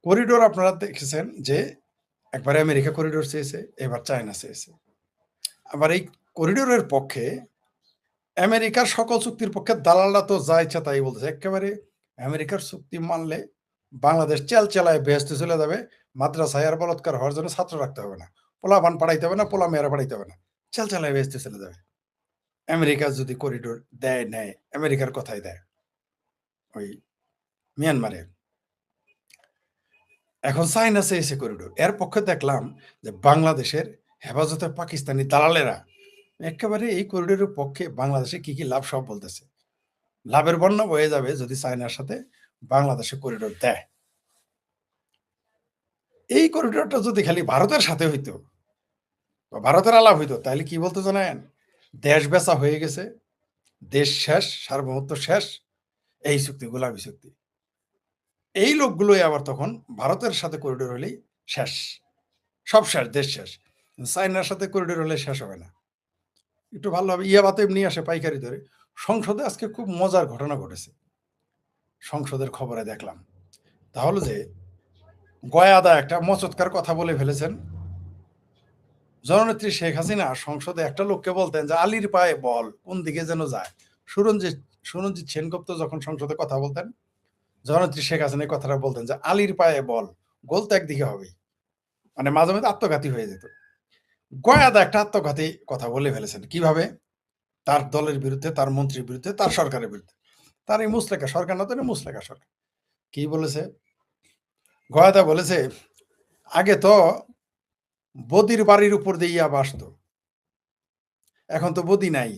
Corridor আপনারা দেখেছেন যে একবার আমেরিকা করিডোর চেয়েছে, এবার চায়না চেয়েছে। আবার এই করিডোরের পক্ষে আমেরিকার সকল চুক্তির পক্ষে দালালরা তো যা ইচ্ছা তাই বলতেছে। একেবারে আমেরিকার চুক্তি মানলে বাংলাদেশ চেলচেলায় বেহেশতে চলে যাবে। মাদ্রাসায় আর বলাৎকার হওয়ার জন্য ছাত্র রাখতে হবে না। পোলাপান পাঠাইতে হবে না, পোলা মেয়েরা পাঠাইতে হবে না। চেলচেলায় বেহেশতে চলে যাবে। আমেরিকা যদি করিডোর দেয়, নেয়, আমেরিকার কথাই দেয়। ওই মিয়ানমারে। এখন চায়না চেয়েছে করিডোর। এর পক্ষে দেখলাম যে বাংলাদেশের হেফাজতে পাকিস্তানি দালালেরা একেবারে এই করিডোরের পক্ষে বাংলাদেশে কি লাভ সব বলতেছে। লাভের বন্যা বয়ে যাবে যদি চায়নার সাথে বাংলাদেশে করিডোর দেয়। এই করিডোরটা যদি খালি ভারতের সাথে হইতো বা ভারতের আলাপ হইতো তাহলে কি বলতে জানেন? দেশ বেচা হয়ে গেছে, দেশ শেষ, সার্বভৌমত্ব শেষ, এই চুক্তি গোলাপি চুক্তি। এই লোকগুলোই আবার তখন ভারতের সাথে করিডোর হলেই শেষ, সব শেষ, দেশ শেষ। চায়নার সাথে করিডোর হলে শেষ হবে না। একটু ভালোভাবে ইয়াবাতে এমনি আসে পাইকারি ধরে। সংসদে আজকে খুব মজার ঘটনা ঘটেছে। সংসদের খবরে দেখলাম তাহলে যে গয়াদা একটা মচৎকার কথা বলে ফেলেছেন। জননেত্রী শেখ হাসিনা সংসদে একটা লোককে বলতেন যে আলীর পায়ে বল কোন দিকে যেন যায়। সুরঞ্জিত সেনগুপ্ত যখন সংসদে কথা বলতেন, জননেত্রী শেখ হাসিনা এই কথাটা বলতেন যে আলীর পায়ে বল, গোল তো একদিকে হবেই। মানে মাঝে মাঝে আত্মঘাতী হয়ে যেত। গয়াদা একটা আত্মঘাতী কথা বলে ফেলেছেন। কিভাবে? তার দলের বিরুদ্ধে, তার মন্ত্রীর বিরুদ্ধে, তার সরকারের বিরুদ্ধে। তার এই মুসলেকা সরকার না তো মুসলেকা সরকার। কি বলেছে? গয়াদা বলেছে আগে তো বদির বাড়ির উপর দিয়ে ইয়াবা আসতো, এখন তো বদি নাই,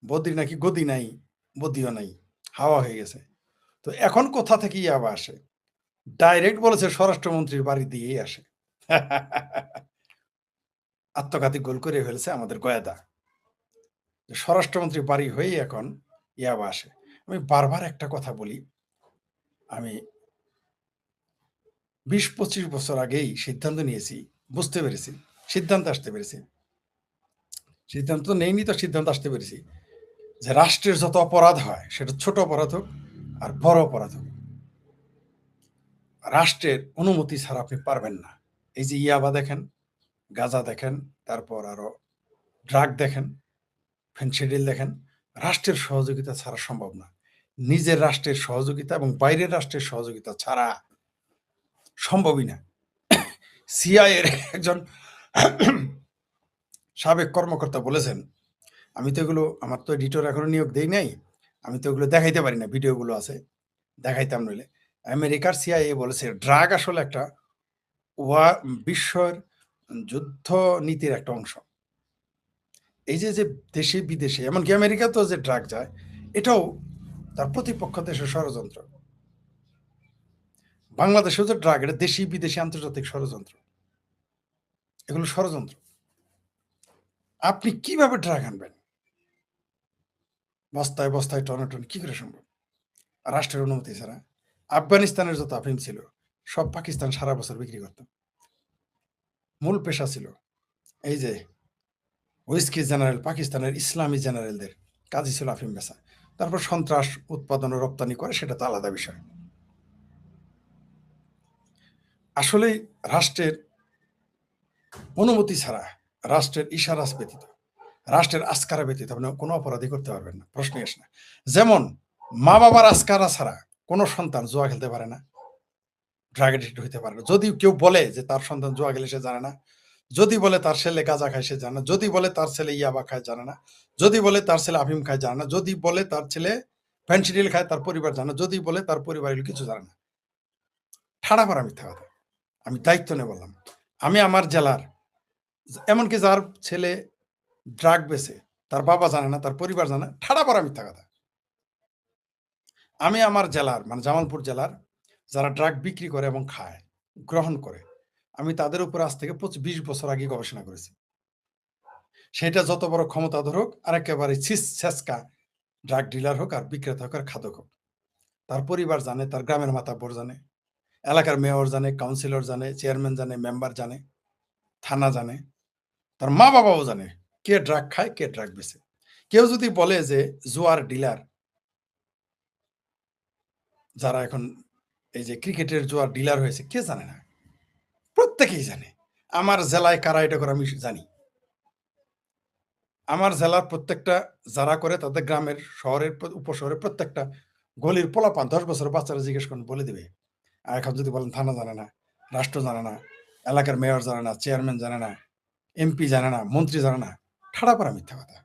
বদির নাকি গদি নাই, বদিও নাই, হাওয়া হয়ে গেছে। তো এখন কোথা থেকে ইয়াবা আসে? ডাইরেক্ট বলেছে স্বরাষ্ট্রমন্ত্রীর বাড়ি দিয়েই আসে। আত্মঘাতী গোল করে ফেলেছে আমাদের গয়াদা। স্বরাষ্ট্রমন্ত্রী বাড়ি হয়েই এখন ইয়াবা আসে। আমি বারবার একটা কথা বলি, আমি ২০-২৫ বছর আগেই সিদ্ধান্ত নিয়েছি, বুঝতে পেরেছি, সিদ্ধান্ত আসতে পেরেছি। সিদ্ধান্ত নেইনি তো সিদ্ধান্ত আসতে পেরেছি যে রাষ্ট্রের যত অপরাধ হয় সেটা ছোট অপরাধ হোক আর বড় অপরাধ হোক, রাষ্ট্রের অনুমতি ছাড়া আপনি পারবেন না। এই যে ইয়াবা দেখেন, গাঁজা দেখেন, তারপর আরো ড্রাগ দেখেন, ফেনসিডিল দেখেন, রাষ্ট্রের সহযোগিতা ছাড়া সম্ভব না। নিজের রাষ্ট্রের সহযোগিতা এবং বাইরের রাষ্ট্রের সহযোগিতা ছাড়া সম্ভবই না। সিআইএর একজন সাবেক কর্মকর্তা বলেছেন, আমি তো এগুলো, আমার তো এডিটর এখনো নিয়োগ দেই নাই, আমি তো এগুলো দেখাইতে পারি না, ভিডিওগুলো আছে, দেখাইতাম নইলে। আমেরিকার সিআইএ বলেছে ড্রাগ আসলে একটা বিশ্বের যুদ্ধ নীতির একটা অংশ। এই যে যে দেশে বিদেশে এমনকি আমেরিকাতেও যে ড্রাগ যায়, এটাও তার প্রতিপক্ষ দেশের ষড়যন্ত্র। বাংলাদেশেও যে ড্রাগ, এটা দেশি বিদেশি আন্তর্জাতিক ষড়যন্ত্র, এগুলো ষড়যন্ত্র। আপনি কিভাবে ড্রাগ আনবেন? বস্তায় বস্তায় টনাটন কি করে সম্ভব রাষ্ট্রের অনুমতি ছাড়া? আফগানিস্তানের যত আফিম ছিল সব পাকিস্তান সারা বছর বিক্রি করত। মূল পেশা ছিল এই যে হুইস্কি জেনারেল, পাকিস্তানের ইসলামী জেনারেলদের কাজই ছিল আফিম বেচা। তারপর সন্ত্রাস উৎপাদন ও রপ্তানি করে, সেটা তো আলাদা বিষয়। আসলে রাষ্ট্রের অনুমতি ছাড়া, রাষ্ট্রের ইশারা ব্যতীত, রাষ্ট্রের আস্কারা ব্যতীত আপনি কোনো অপরাধী করতে পারবেন না, প্রশ্নই আসে না। যেমন মা বাবার আস্কারা ছাড়া কোনো সন্তান জুয়া খেলতে পারে না, ড্রাগ এডিক্ট হইতে পারে না। যদি কেউ বলে যে তার সন্তান জুয়া খেলে সে জানে না, যদি বলে তার ছেলে গাঁজা খায় সে জানে না, যদি বলে তার ছেলে ইয়াবা খায় জানে না, যদি বলে তার ছেলে আফিম খায় জানে না, যদি বলে তার ছেলে ফেন্সিডিল খায় তার পরিবার জানে না, যদি বলে তার পরিবার কিছু জানে না। ঠাড়া মারা মিথ্যা কথা। আমি দায়িত্ব নিয়ে বললাম, আমি আমার জেলার, এমনকি যার ছেলে ড্রাগ বেচে তার বাবা জানে না, তার পরিবার জানে না, ঠাড়া মারা মিথ্যা কথা। আমি আমার জেলার, মানে জামালপুর জেলার যারা ড্রাগ বিক্রি করে এবং খায়, গ্রহণ করে, আমি তাদের উপর আজ থেকে ২০ বছর আগে গবেষণা করেছি। সেটা যত বড় ক্ষমতাধর হোক আর একেবারে ছেঁচকা ড্রাগ ডিলার হোক আর বিক্রেতা হোক আর খাদক হোক, তার পরিবার জানে, তার গ্রামের মাতাব্বর জানে, এলাকার মেয়র জানে, কাউন্সিলর জানে, চেয়ারম্যান জানে, মেম্বার জানে, থানা জানে, তার মা বাবাও জানে কে ড্রাগ খায়, কে ড্রাগ বেচে। কেউ যদি বলে যে জুয়ার ডিলার যারা এখন এই যে ক্রিকেটের জুয়ার ডিলার হয়েছে কে জানে না? প্রত্যেকেই জানে। আমার জেলায় কারা এটা করে আমি জানি। আমার জেলার প্রত্যেকটা যারা করে তাদের গ্রামের, শহরের, উপশহরের প্রত্যেকটা গলির পোলাপান ১০ বছরের বাচ্চারা জিজ্ঞেস করুন বলে দিবে। আর এখন যদি বলেন থানা জানে না, রাষ্ট্র জানে না, এলাকার মেয়র জানে না, চেয়ারম্যান জানে না, এমপি জানে না, মন্ত্রী জানে না। ঠাড়া পাড়া মিথ্যা কথা।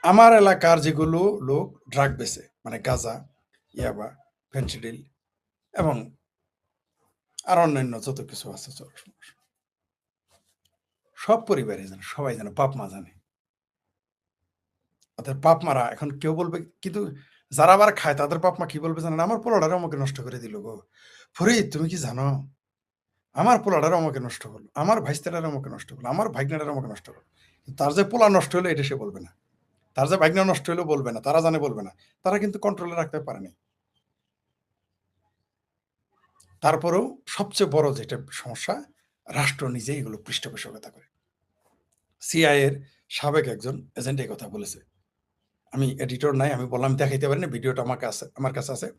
আমার এলাকার যেগুলো লোক ড্রাগ বেচে মানে গাঁজা, ইয়াবা, ফেনসিডিল এবং আর অন্যান্য যত কিছু আছে সব পরিবারে জানে, সবাই জানে, বাপ মা জানে। ওদের বাপ মারা এখন কেউ বলবে কিন্তু যারা আবার খায় তাদের বাপ মা কি বলবে জানেন? আমার পোলাটারে আমাকে নষ্ট করে দিল গো। ফরিদ তুমি কি জানো? আমার পোলাটারে আমাকে নষ্ট করলো। আমার ভাইস্তাটারে আমাকে নষ্ট করলো। আমার ভাগ্নাটারে আমাকে নষ্ট করলো। তার যে পোলা নষ্ট হলো এটা সে বলবে না। তার যে ভাগ্না নষ্ট হইলো বলবে না। তারা জানে বলবে না। তারা কিন্তু কন্ট্রোলে রাখতে পারেনি। তারপরেও সবচেয়ে বড় যেটা সমস্যা, রাষ্ট্র নিজেই এগুলো পৃষ্ঠপোষকতা করে। সিআইএ এর সাবেক একজন এজেন্ট এই কথা বলেছে। আমি এডিটর নাই, আমি বললাম দেখাইতে পারি না, ভিডিওটা আমার কাছে আছে।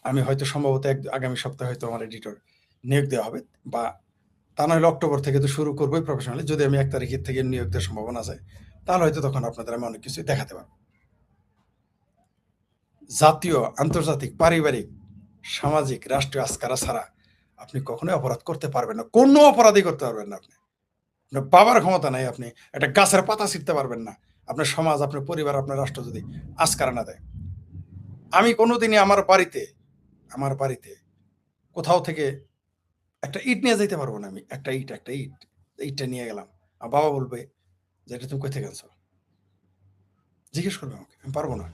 আমি হয়তো সম্ভবত আগামী সপ্তাহে হয়তো আমার এডিটর নিয়োগ দেওয়া হবে বা তা নইলে অক্টোবর থেকে তো শুরু করবোই প্রফেশনালি। যদি আমি ১ তারিখের থেকে নিয়োগ দেওয়ার সম্ভাবনা আছে, তাহলে হয়তো তখন আপনাদের আমি অনেক কিছুই দেখাতে পারব। জাতীয়, আন্তর্জাতিক, পারিবারিক, সামাজিক, রাষ্ট্রীয় আস্কারা ছাড়া আপনি কখনোই অপরাধ করতে পারবেন না। কোনো অপরাধই করতে পারবেন না আপনি। আপনার বাবার ক্ষমতা নাই, আপনি একটা গাছের পাতা ছিঁড়তে পারবেন না। আপনার সমাজ, আপনার পরিবার, আপনার রাষ্ট্র যদি আস্কারা না দেয়। আমি কোনোদিনই আমার বাড়িতে কোথাও থেকে একটা ইট নিয়ে যাইতে পারবো না আমি। একটা ইট। ইটটা নিয়ে গেলাম। বাবা বলবে যে, "এটা তুমি কই থেকে আনছো?" জিজ্ঞেস করবে আমাকে। আমি পারব না।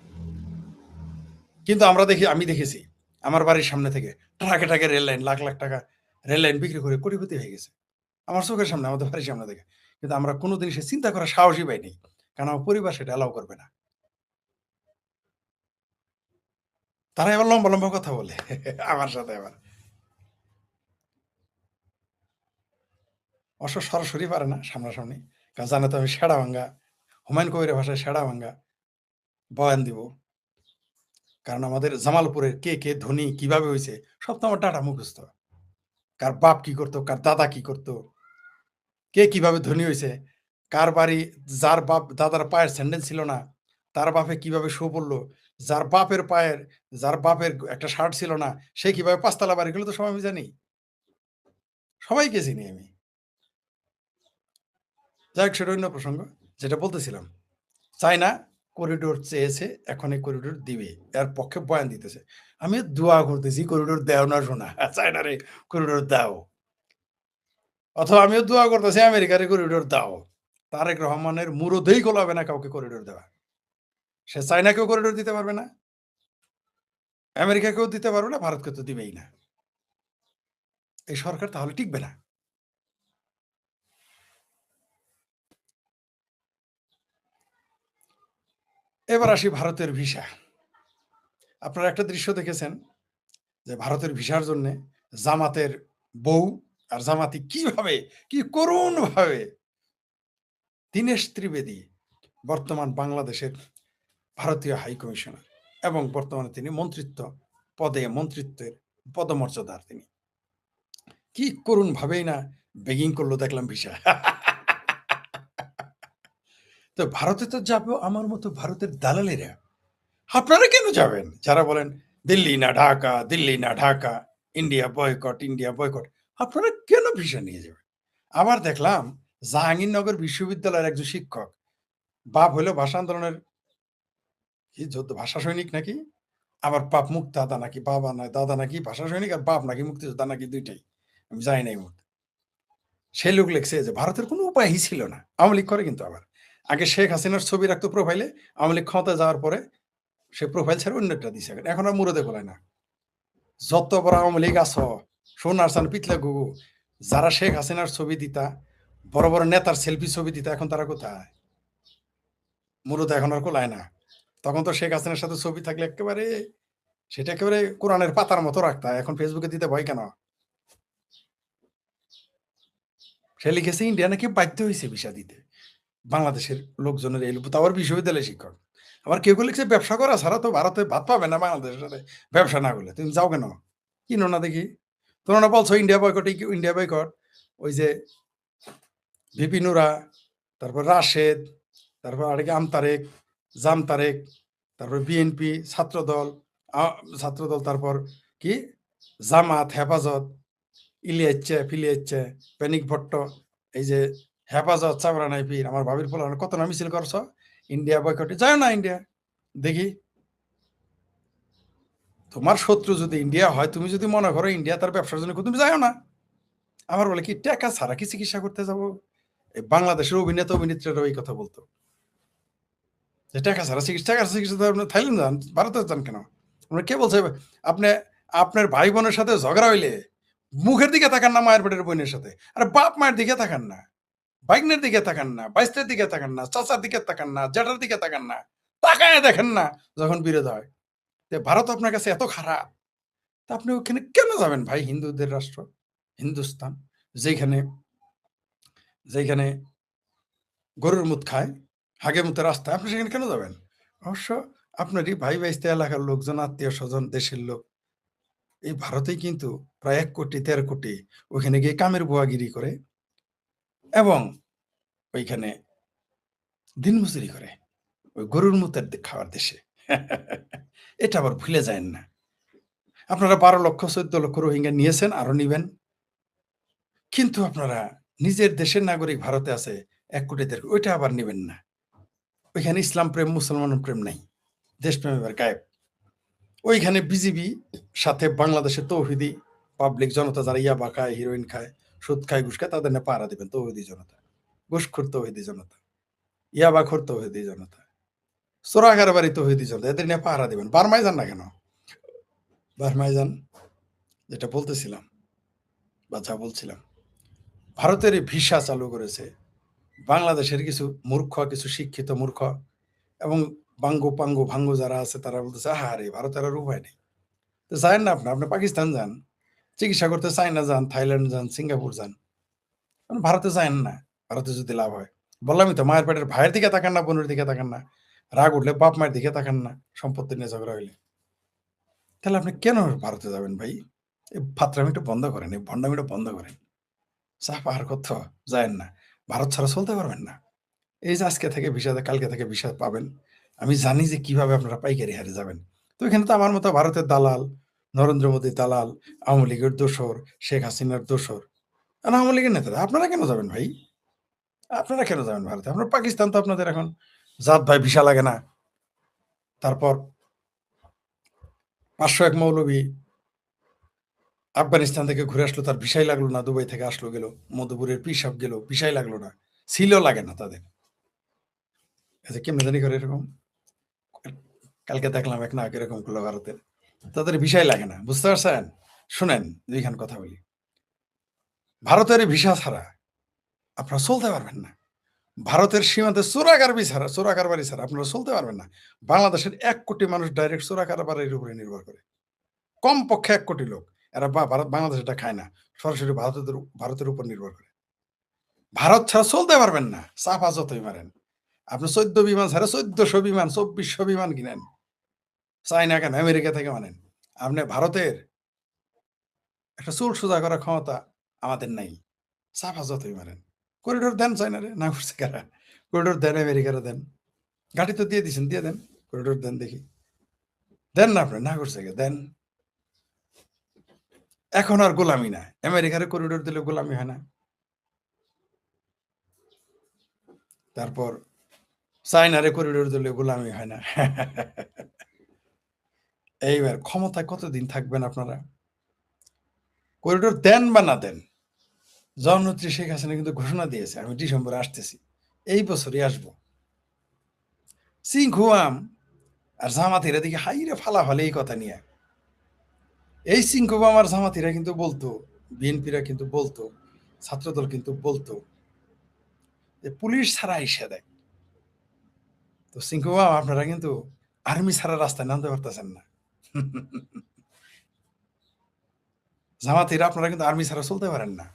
কিন্তু আমি দেখেছি আমার বাড়ির সামনে থেকে ট্রাকে রেল লাইন লাখ, লাখ টাকা রেল লাইন বিক্রি করে কোটিপতি হয়ে গেছে। আমার চোখের সামনে, আমাদের বাড়ির সামনে থেকে। কিন্তু আমরা কোনোদিন সে চিন্তা করার সাহসই পাইনি। কারণ আমার পরিবার সেটা অ্যালাও করবে না। তারা এবার লম্বা, লম্বা কথা বলে আমার সাথে আবার। অবশ্য সরাসরি পারে না সামনাসামনি। কারণ জানে তো আমি সেড়াভাঙ্গা, হুমায়ূন কবিরের ভাষায় সেড়াভাঙ্গা বয়ান দিব। কারণ আমাদের জামালপুরের কে ধনী কিভাবে হইছে সব তো আমার ডাটা মুখস্থ। কার বাপ কি করতো, কার দাদা কি করতো, কে কিভাবে ধনী হইছে, কার বাড়ি যার বাপ দাদার পায়ের স্যান্ডেল ছিল না, তার বাপে কিভাবে শো পড়লো, যার বাপের একটা শার্ট ছিল না, সে কিভাবে ৫ তলা বাড়ি এগুলো তো সব আমি জানি। সবাইকে চিনি আমি। যাই হোক সেটা অন্য প্রসঙ্গ। যেটা বলতেছিলাম। চায়না করিডোর চেয়েছে, এখন এই করিডোর দিবে। এর পক্ষে বয়ান দিতেছে। আমি দোয়া করতেছি করিডোর দেও না সোনা। চায়নারে করিডোর দাও। অথবা আমিও দোয়া করতেছি আমেরিকারে করিডোর দাও। তারেক রহমানের মুরোধেই গোলাবে না কাউকে করিডোর দেওয়া। সে চায়নাকেও করিডোর দিতে পারবে না, আমেরিকাকেও দিতে পারবে না, ভারতকে তো দিবেই না। এই সরকার তাহলে টিকবে না। এবার আসি ভারতের ভিসা। আপনারা একটা দৃশ্য দেখেছেন যে ভারতের ভিসার জন্যে জামাতের বউ আর জামাতি কিভাবে, কি করুণভাবে দীনেশ ত্রিবেদী বর্তমান বাংলাদেশের ভারতীয় হাই কমিশনার এবং বর্তমানে তিনি মন্ত্রিত্বের পদমর্যাদার তিনি। কি করুণভাবেই না বেগিং করলো দেখলাম ভিসা। তো ভারতে তো যাবো আমার মতো ভারতের দালালেরা। আপনারা কেন যাবেন? যারা বলেন দিল্লি না ঢাকা, দিল্লি না Dhaka, India boycott, India boycott. আপনারা কেন ভিসা নিয়ে যাবেন? আবার দেখলাম জাহাঙ্গীরনগর বিশ্ববিদ্যালয়ের একজন শিক্ষক, বাপ হইলো ভাষা আন্দোলনের কি ভাষা সৈনিক নাকি? আবার বাপ মুক্তিযোদ্ধা নাকি, বাবা না দাদা নাকি ভাষা সৈনিক আর বাপ নাকি মুক্তিযোদ্ধা নাকি ২ টাই। আমি জানি না এই মুহূর্তে। সে লোক লিখছে যে ভারতের কোনো উপায়ই ছিল না। আওয়ামী লীগ করে কিন্তু আবার। আগে শেখ হাসিনার ছবি রাখতো প্রোফাইলে, আওয়ামী লীগ ক্ষমতায় যাওয়ার পরে সে প্রোফাইল ছেড়ে অন্যটা দিছে। এখন আর মুরদে খোলায় না। যত বড় আওয়ামী লীগ আছো, সোনার চান পিতলা গুগু, যারা শেখ হাসিনার ছবি দিতা, বড়, বড় নেতার সেলফি ছবি দিতা, এখন তারা কোথায়? মুরুদ এখন আর কোলায় না। তখন তো শেখ হাসিনার সাথে ছবি থাকলে সেটা একেবারে কোরআনের পাতার মতো রাখতা। এখন ফেসবুকে দিতে ভয় কেন? সে লিখেছে ইন্ডিয়া নাকি বাধ্য হইছে ভিসা দিতে। বাংলাদেশের লোকজনের তাও আবার বিশ্ববিদ্যালয়ের শিক্ষক। আবার কেউ লিখছে ব্যবসা করা ছাড়া তো ভারতে ভাত পাবে না বাংলাদেশের সাথে ব্যবসা না করলে। তুমি যাও কেন? কিনো না দেখি। তোমরা না বলছো ইন্ডিয়া বয়কট, ইন্ডিয়া বয়কট। ওই যে ভিপি নুরা, তারপর রাশেদ, তারপর আরেকে আমতারেক, জামতারেক, তারপর বিএনপি, ছাত্রদল, ছাত্রদল, তারপর কি জামাত, হেফাজত, ইলিয়াচ্ছে, ফিলিয়াচ্ছে, প্যানিক ভট্ট, এই যে হেফাজত, চাবরা নাইপির, আমার ভাবির ফল কত না মিছিল করছো ইন্ডিয়া বয়কটে। যায় না ইন্ডিয়া দেখি। তোমার শত্রু যদি ইন্ডিয়া হয়, তুমি যদি মনে করো ইন্ডিয়া তার ব্যবসার জন্য, তুমি যাও না। আমার বলে কি টাকা ছাড়া কি চিকিৎসা করতে যাবো? এই বাংলাদেশের অভিনেতা অভিনেত্রীরা এই কথা বলতো যে টাকা ছাড়া চিকিৎসা, থাইল্যান্ড যান, ভারতে যান কেন? আমরা কে বলছে আপনি আপনার ভাই বোনের সাথে ঝগড়া হইলে মুখের দিকে তাকান না, মায়ের পেটের বোনের সাথে। আরে বাপ মায়ের দিকে তাকান না, বাইকনের দিকে তাকান না, বাইস্তের দিকে তাকান না, চাচার দিকে তাকান না, জ্যাঠার দিকে তাকান না, তাকায় দেখেন না যখন বিরোধ হয়। ভারত আপনার কাছে এত খারাপ, তা আপনি ওখানে কেন যাবেন ভাই? হিন্দুদের রাষ্ট্র হিন্দুস্তান, যেখানে যেখানে গরুর মুত খায়, হাগে মুতে রাস্তায়, আপনি সেখানে কেন যাবেন? অবশ্য আপনারই ভাই বাইস্তে এলাকার লোকজন, আত্মীয় স্বজন, দেশের লোক এই ভারতেই কিন্তু প্রায় ১ কোটি ১.৫ কোটি ওইখানে গিয়ে কামের বুয়াগিরি করে এবং ওইখানে দিন মজুরি করে ওই গরুর মুতের খাওয়ার দেশে। এটা আবার ভুলে যায়েন না। আপনারা ১২ লক্ষ ১৪ লক্ষ রোহিঙ্গা নিয়েছেন, আরো নিবেন। কিন্তু আপনারা নিজের দেশের নাগরিক ভারতে আছে ১ কোটি ১.৫ কোটি, ওইটা আবার নিবেন না। ওইখানে ইসলাম প্রেম, মুসলমান প্রেম নাই। দেশপ্রেম এবার গায়েব। ওইখানে বিজিবি সাথে বাংলাদেশের তৌহিদি পাবলিক জনতা, যারা ইয়াবা খায়, হিরোইন খায়, সুদ খায়, ঘুষ খায়, তাদের নিয়ে পাহারা দিবেন তৌহিদি জনতা। ঘুষখোর তৌহিদি জনতা, ইয়াবাখোর তৌহিদি জনতা, চোরাকারবারি তৌহিদি জনতা, এদের নিয়ে পাহারা দিবেন। বার্মায় যান না কেন? বার্মায় যান। যেটা বলতেছিলাম বা যা বলছিলাম, ভারতের এই ভিসা চালু করেছে বাংলাদেশের কিছু মূর্খ, কিছু শিক্ষিত মূর্খ এবং বাঙ্গু পাঙ্গু ভাঙ্গু যারা আছে, তারা বলতেছে আহারে ভারতের আর উপায় নেই। তো যায়েন না আপনি, আপনি পাকিস্তান যান চিকিৎসা করতে, চায়না যান, থাইল্যান্ড যান, সিঙ্গাপুর যান, ভারতে যায়েন না। ভারতে যদি লাভ হয়, বললামই তো, মায়ের পেটের ভাইয়ের দিকে তাকান না, বোনের দিকে তাকান না, রাগ উঠলে বাপ মায়ের দিকে তাকান না, সম্পত্তি নিয়ে ঝগড়া হইলে। তাহলে আপনি কেন ভারতে যাবেন ভাই? এই ফাত্রামিটা বন্ধ করেন, এই ভণ্ডামিটা বন্ধ করেন। চা পাহাড় কোথাও যায়েন না। ভারত ছাড়া চলতে পারবেন না। এই যে আজকে থেকে ভিসা, কালকে থেকে ভিসা পাবেন, আমি জানি যে কিভাবে আপনারা পাইকারি হারে যাবেন। তো এখানে তো আমার মতো ভারতের দালাল, নরেন্দ্র মোদীর দালাল, আওয়ামী লীগের দোসর, শেখ হাসিনার দোসর, আওয়ামী লীগের নেতারা। আপনারা কেন যাবেন ভাই? আপনারা কেন যাবেন ভারতে? আপনার পাকিস্তান তো আপনাদের এখন জাত ভাই, ভিসা লাগে না। তারপর ৫০১ মৌলবী আফগানিস্তান থেকে ঘুরে আসলো, তার ভিসাই লাগলো না। দুবাই থেকে আসলো, গেল, মধুপুরের পীর সাহেব গেল, ভিসাই লাগলো না, ছিল লাগে না তাদের। আচ্ছা, কেমনে জানি করে এরকম? কালকে দেখলাম এক নায়ক এরকম করলো ভারতের, তাদের ভিসাই লাগে না। বুঝতে পারছেন? শুনেন, দুইখান কথা বলি। ভারতের ভিসা ছাড়া আপনারা চলতে পারবেন না। ভারতের সীমান্তে চোরা কারবারি ছাড়া আপনারা চলতে পারবেন না। বাংলাদেশের ১ কোটি মানুষ ডাইরেক্ট চোরা কারবারির উপরে নির্ভর করে। কমপক্ষে ১ কোটি লোক। এরা বাংলাদেশ এটা খায় না। সরাসরি ভারতের উপর নির্ভর করে। ভারত ছাড়া চলতে পারবেন না। চাপা যতই মারেন। আপনি ১৪ বিমান ছাড়া ১৪০০ বিমান, ২৪০০ বিমান কিনেন। চায়না কেন, আমেরিকা থেকে আনেন। আপনি ভারতের একটা চুল সোজা করার ক্ষমতা আমাদের নাই। চাপা যতই মারেন। করিডোর দেন চায়নারে, না করছে কারা? করিডোর দেন, আমেরিকারে দেন। ঘাঁটি তো দিয়ে দিছেন, দিয়ে দেন। করিডোর দেন দেখি। দেন না আপনি, না করছে কে? দেন। এখন আর গোলামি না। আমেরিকারে করিডোর দিলে গোলামি হয় না। তারপর চায়নারে করিডোর দিলে গোলামি হয় না। এইবার ক্ষমতায় কতদিন থাকবেন আপনারা? করিডোর দেন বা না দেন, জননেত্রী শেখ হাসিনা কিন্তু ঘোষণা দিয়েছে, আমি ডিসেম্বরে আসতেছি, এই বছরই আসবো। সিংহুয়াম আর জামাতিরা দিকে হাইরে ফালাফালি এই কথা নিয়ে। এই সিংহুয়াম আর জামাতিরা কিন্তু বলতো, বিএনপিরা কিন্তু বলতো, ছাত্রদল কিন্তু বলতো যে পুলিশ ছাড়া আইসা দেয়। তো সিংহুয়াম আপনারা কিন্তু আর্মি ছাড়া রাস্তায় নামতে পারতেছেন না। জামাতিরা আপনারা কিন্তু আর্মি ছাড়া চলতে পারেন না।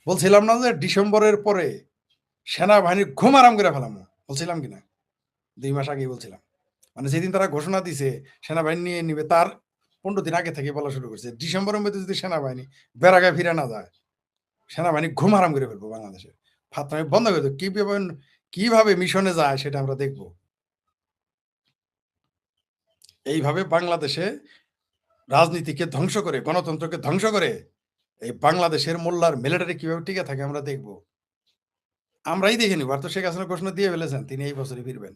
বলছিলাম না যে ডিসেম্বরের পরে সেনাবাহিনী ঘুম আরাম করে ফেলাম? বলছিলাম কিনা? ২ মাস আগেই বলছিলাম। মানে যেদিন তারা ঘোষণা দিছে সেনাবাহিনী নিয়ে নিবে তার ১৫ দিন আগে থেকে বলা শুরু করছে। ডিসেম্বরের মধ্যে যদি সেনাবাহিনী বেড়াগায় ফিরে না যায়, সেনাবাহিনী ঘুম হারাম করে ফেলবো বাংলাদেশে। ফাত্রামি বন্ধ করে দেব। কিভাবে মিশনে যায় সেটা আমরা দেখব। এইভাবে বাংলাদেশে রাজনীতিকে ধ্বংস করে, গণতন্ত্রকে ধ্বংস করে এই বাংলাদেশের মোল্লার মিলিটারি কিভাবে টিকে থাকে আমরা দেখব। আমরাই দেখে নিব। আর তো শেখ হাসিনা ঘোষণা দিয়ে ফেলেছেন তিনি এই বছরই ফিরবেন।